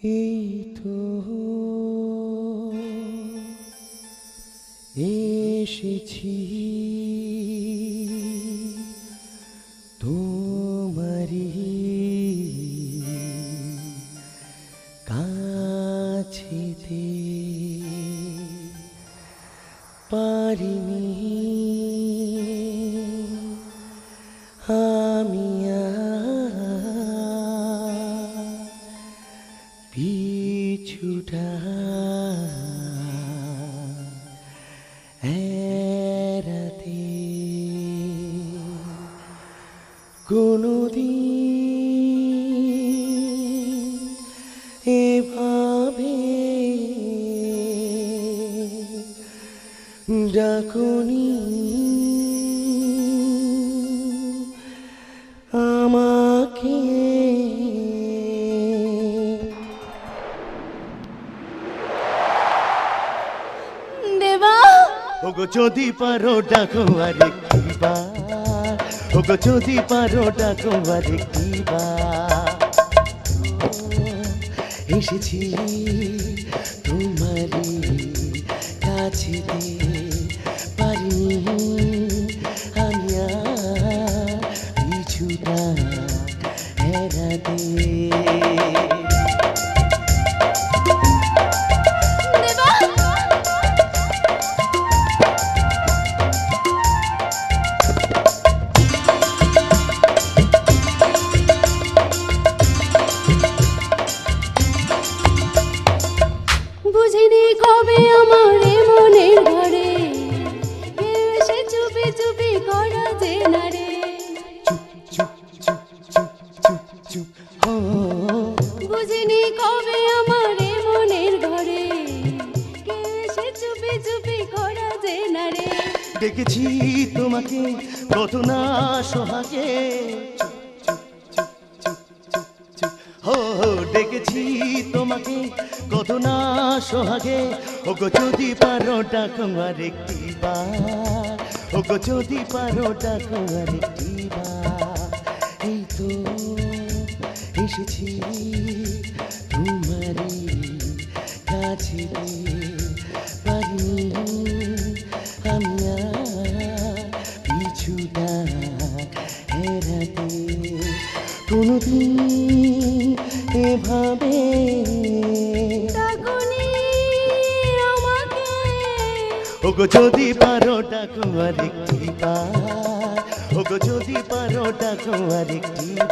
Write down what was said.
এই তো এসেছি তোমারি কাছেতে, পারিনি আমি পিছুটা এড়াতে। কোনদিন এভাবে ডাকুনি আমাকে। দেবা ওগো যদি পারো ডাকো আরেকটিবার, ওগো যদি পারো ডাকো আরেকটিবার। এসেছি তোমারি কাছেতে, পারিনি আমি আর পিছুটা এড়াতে। বুঝিনি কবে আমার মনের ঘরে কেউ এসে চুপি চুপি করা যে না রে। চুপ চুপ চুপ চুপ চুপ চুপ ও বুঝিনি কবে আমার মনের ঘরে কেউ এসে চুপি চুপি করা যে না রে। দেখেছি তোমাকে কত না সোহাগে, হো হো দেখেছি তোমাকে কত না সোহাগে। ওগো যদি পারো ডাকো আরেকটিবার, ওগো যদি পারো ডাকো আরেকটিবার। এই তো এসেছি তোমারি কাছেতে, পারিনি আমি আর পিছুটা এড়াতে। কোনদিন এভাবে ডাকুনি আমাকে। ওগো যদি পারো ডাকো আরেকটিবার, ওগো যদি পারো ডাকো আরেকটিবার।